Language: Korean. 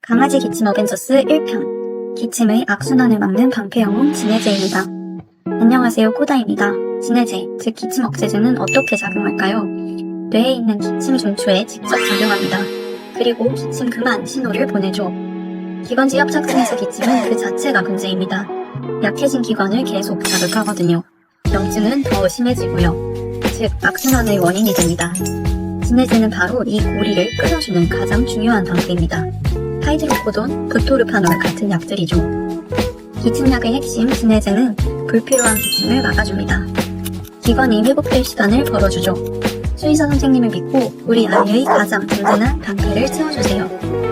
강아지 기침 어벤져스 1편 기침의 악순환을 막는 방패 영웅 진해제입니다. 안녕하세요, 코다입니다. 진해제, 즉 기침 억제제는 어떻게 작용할까요? 뇌에 있는 기침 중추에 직접 작용합니다. 그리고 기침 그만 신호를 보내죠. 기관지 협착증에서 기침은 그 자체가 문제입니다. 약해진 기관을 계속 자극하거든요. 염증은 더 심해지고요. 즉 악순환의 원인이 됩니다. 진해제는 바로 이 고리를 끊어주는 가장 중요한 방패입니다. 하이드로코돈, 부토르파놀 같은 약들이죠. 기침약의 핵심 진해제는 불필요한 기침을 막아줍니다. 기관이 회복될 시간을 벌어주죠. 수의사 선생님을 믿고 우리 아이의 가장 든든한 방패를 채워주세요.